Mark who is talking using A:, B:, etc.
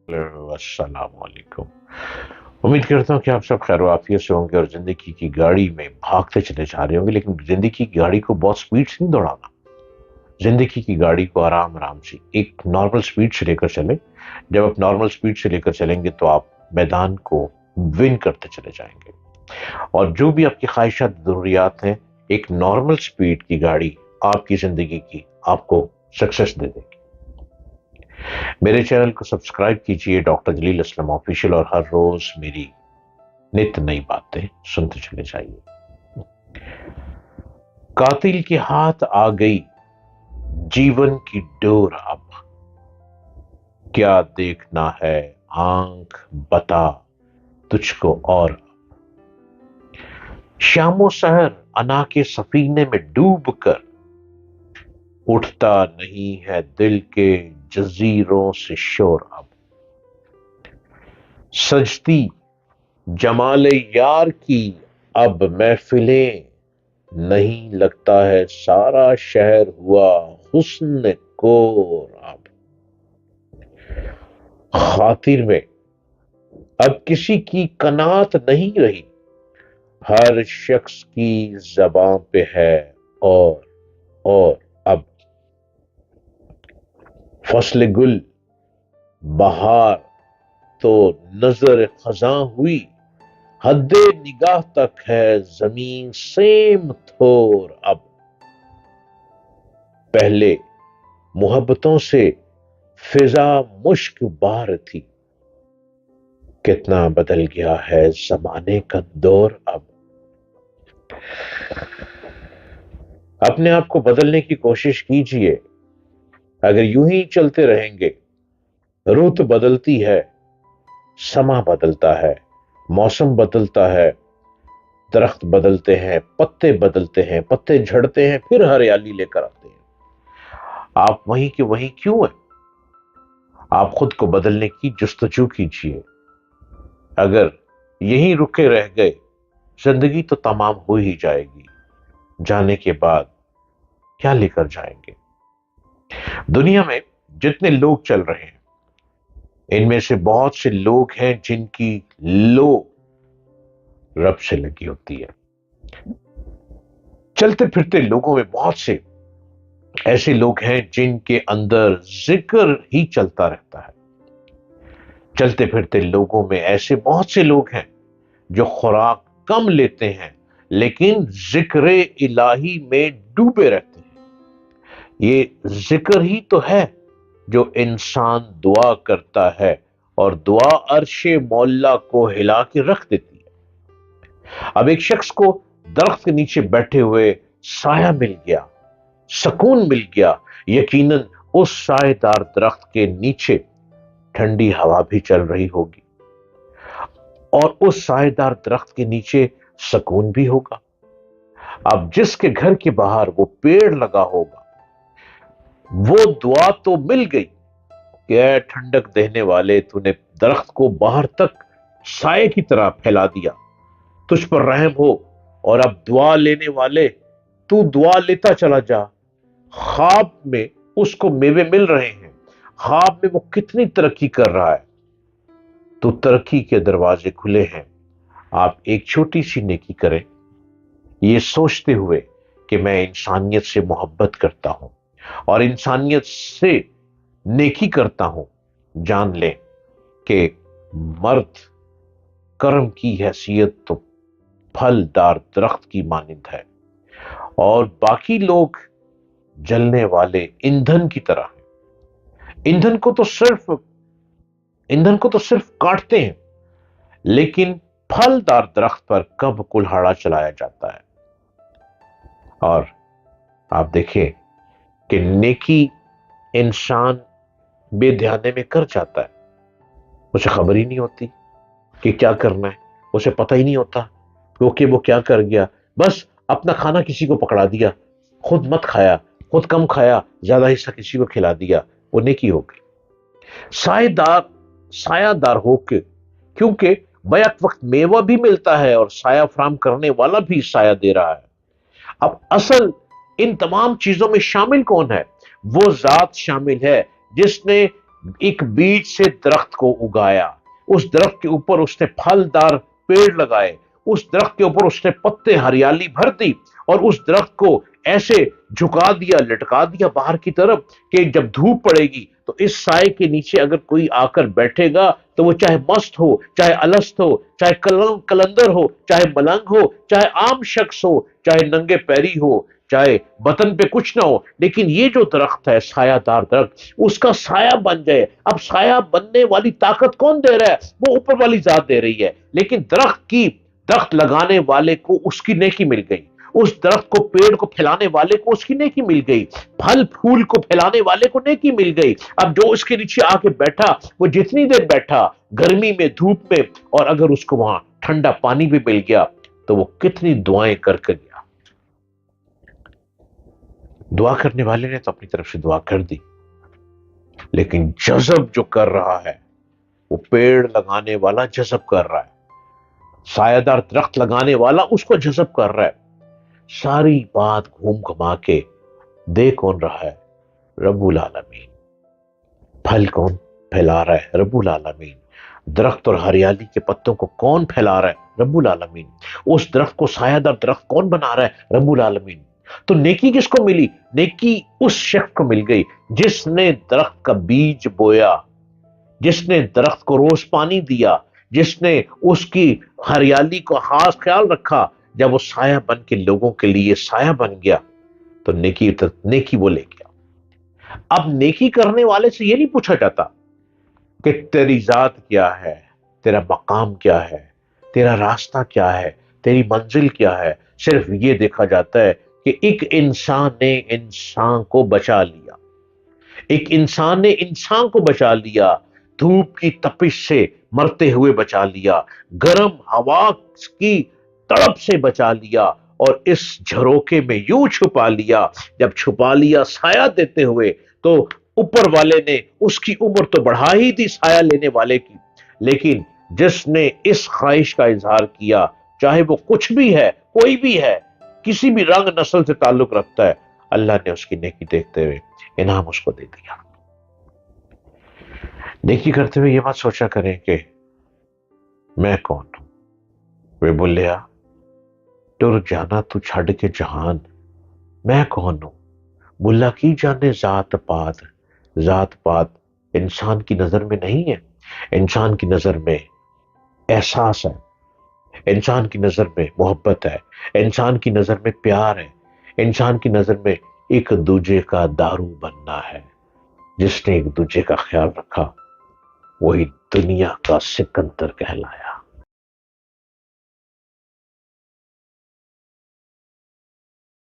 A: अस्सलाम वालेकुम। उम्मीद करता हूँ कि आप सब खैर आफियत से होंगे और जिंदगी की गाड़ी में भागते चले जा रहे होंगे, लेकिन जिंदगी की गाड़ी को बहुत स्पीड से नहीं दौड़ाना। जिंदगी की गाड़ी को आराम आराम से एक नॉर्मल स्पीड से लेकर चले। जब आप नॉर्मल स्पीड से लेकर चलेंगे तो आप मैदान को विन करते चले जाएंगे। और जो भी आपकी ख्वाहिशात जरूरियात हैं, एक नॉर्मल स्पीड की गाड़ी आपकी जिंदगी की आपको सक्सेस दे देगी। मेरे चैनल को सब्सक्राइब कीजिए, डॉक्टर जलील असलम ऑफिशियल, और हर रोज मेरी नित्य नई बातें सुनते चले जाइए। कातिल के हाथ आ गई जीवन की डोर, अब क्या देखना है आंख बता तुझको। और शामो सहर अना के सफीने में डूब कर उठता नहीं है दिल के जजीरों से शोर। अब सजती जमाले यार की अब महफिलें, नहीं लगता है सारा शहर हुआ हुस्न कोर। अब खातिर में अब किसी की कनात नहीं रही, हर शख्स की जबान पे है और अब फसल गुल बहार तो नजर खजां हुई, हद्दे निगाह तक है जमीन सेम थोर। अब पहले मोहब्बतों से फिजा मुश्क बार थी, कितना बदल गया है जमाने का दौर। अब अपने आप को बदलने की कोशिश कीजिए। अगर यूं ही चलते रहेंगे, रुत बदलती है, समा बदलता है, मौसम बदलता है, दरख्त बदलते हैं, पत्ते बदलते हैं, पत्ते झड़ते हैं, फिर हरियाली लेकर आते हैं। आप वहीं के वहीं क्यों हैं? आप खुद को बदलने की जुस्तजू कीजिए। अगर यहीं रुके रह गए, जिंदगी तो तमाम हो ही जाएगी। जाने के बाद क्या लेकर जाएंगे? दुनिया में जितने लोग चल रहे हैं, इनमें से बहुत से लोग हैं जिनकी लो रब से लगी होती है। चलते फिरते लोगों में बहुत से ऐसे लोग हैं जिनके अंदर जिक्र ही चलता रहता है। चलते फिरते लोगों में ऐसे बहुत से लोग हैं जो खुराक कम लेते हैं, लेकिन जिक्र इलाही में डूबे रहते हैं। ये जिक्र ही तो है जो इंसान दुआ करता है, और दुआ अर्शे मौला को हिला के रख देती है। अब एक शख्स को दरख्त के नीचे बैठे हुए साया मिल गया, सुकून मिल गया, यकीनन उस सायेदार दरख्त के नीचे ठंडी हवा भी चल रही होगी, और उस सायेदार दरख्त के नीचे सुकून भी होगा। अब जिसके घर के बाहर वो पेड़ लगा होगा, वो दुआ तो मिल गई कि ऐ ठंडक देने वाले, तूने दरख्त को बाहर तक साये की तरह फैला दिया, तुझ पर रहम हो। और अब दुआ लेने वाले, तू दुआ लेता चला जा। ख्वाब में उसको मेवे मिल रहे हैं, ख्वाब में वो कितनी तरक्की कर रहा है, तो तरक्की के दरवाजे खुले हैं। आप एक छोटी सी नेकी करें, ये सोचते हुए कि मैं इंसानियत से मोहब्बत करता हूं और इंसानियत से नेकी करता हूं। जान लें कि मर्द कर्म की हैसियत तो फलदार दरख्त की मानिंद है, और बाकी लोग जलने वाले ईंधन की तरह हैं। ईंधन को तो सिर्फ काटते हैं, लेकिन फलदार दरख्त पर कब कुल्हाड़ा चलाया जाता है। और आप देखें कि नेकी इंसान बेध्याने में कर जाता है, उसे खबर ही नहीं होती कि क्या करना है, उसे पता ही नहीं होता क्योंकि वो क्या कर गया। बस अपना खाना किसी को पकड़ा दिया, खुद मत खाया, खुद कम खाया, ज्यादा हिस्सा किसी को खिला दिया, वो नेकी हो गई। सायादार होके, क्योंकि बैक वक्त मेवा भी मिलता है और साया फराम करने वाला भी साया दे रहा है। अब असल इन तमाम चीजों में शामिल कौन है? वो जात शामिल है जिसने ایک بیج سے درخت کو اگایا، اس درخت کے اوپر اس نے پھلدار پیڑ لگائے، اس درخت کے اوپر اس نے پتے ہریالی بھر دی، اور اس درخت کو ایسے جھکا دیا، لٹکا دیا باہر کی طرف کہ جب دھوپ پڑے گی تو اس سائے کے نیچے اگر کوئی آ کر بیٹھے گا تو وہ چاہے مست ہو، چاہے الست ہو، چاہے کلندر ہو، چاہے ملنگ ہو، چاہے عام شخص ہو، چاہے ننگے پیری ہو، چاہے بدن پہ کچھ نہ ہو، لیکن یہ جو درخت ہے سایہ دار درخت، اس کا سایہ بن جائے۔ اب سایہ بننے والی طاقت کون دے رہا ہے؟ وہ اوپر والی ذات دے رہی ہے، لیکن درخت لگانے والے کو اس کی نیکی مل گئی، اس درخت کو، پیڑ کو پھیلانے والے کو اس کی نیکی مل گئی، پھل پھول کو پھیلانے والے کو نیکی مل گئی۔ اب جو اس کے نیچے آ کے بیٹھا، وہ جتنی دیر بیٹھا، گرمی میں، دھوپ میں، اور اگر اس کو وہاں ٹھنڈا پانی بھی مل گیا تو وہ کتنی دعائیں کر گیا۔ دعا کرنے والے نے تو اپنی طرف سے دعا کر دی، لیکن جذب جو کر رہا ہے وہ پیڑ لگانے والا جذب کر رہا ہے، سایہ دار درخت لگانے والا اس کو جذب کر رہا ہے۔ ساری بات گھوم گھما کے دے کون رہا ہے؟ رب العالمین۔ پھل کون پھیلا رہا ہے؟ رب العالمین۔ درخت اور ہریالی کے پتوں کو کون پھیلا رہا ہے؟ رب العالمین۔ اس درخت کو سایہ دار درخت کون بنا رہا ہے؟ رب العالمین۔ تو نیکی کس کو ملی؟ نیکی اس شخص کو مل گئی جس نے درخت کا بیج بویا، جس نے درخت کو روز پانی دیا، جس نے اس کی ہریالی کو خاص خیال رکھا۔ جب وہ سایہ بن کے لوگوں کے لیے سایہ بن گیا تو نیکی وہ لے گیا۔ اب نیکی کرنے والے سے یہ نہیں پوچھا جاتا کہ تیری ذات کیا ہے، تیرا مقام کیا ہے، تیرا راستہ کیا ہے، تیری منزل کیا ہے۔ صرف یہ دیکھا جاتا ہے کہ ایک انسان نے انسان کو بچا لیا، ایک انسان نے انسان کو بچا لیا، دھوپ کی تپش سے مرتے ہوئے بچا لیا، گرم ہوا کی تڑپ سے بچا لیا، اور اس جھروکے میں یوں چھپا لیا۔ جب چھپا لیا سایہ دیتے ہوئے تو اوپر والے نے اس کی عمر تو بڑھا ہی دی سایہ لینے والے کی، لیکن جس نے اس خواہش کا اظہار کیا، چاہے وہ کچھ بھی ہے، کوئی بھی ہے، کسی بھی رنگ نسل سے تعلق رکھتا ہے، اللہ نے اس کی نیکی دیکھتے ہوئے انعام اس کو دے دیا۔ نیکی کرتے ہوئے یہ بات سوچا کریں کہ میں کون ہوں؟ وہ بولیا ٹر جانا تو چھڑ کے جہان، میں کون ہوں؟ بلا کی جانے ذات پات، ذات پات انسان کی نظر میں نہیں ہے، انسان کی نظر میں احساس ہے، انسان کی نظر میں محبت ہے، انسان کی نظر میں پیار ہے، انسان کی نظر میں ایک دوجے کا دارو بننا ہے۔ جس نے ایک دوجے کا خیال رکھا وہی دنیا کا سکندر کہلایا۔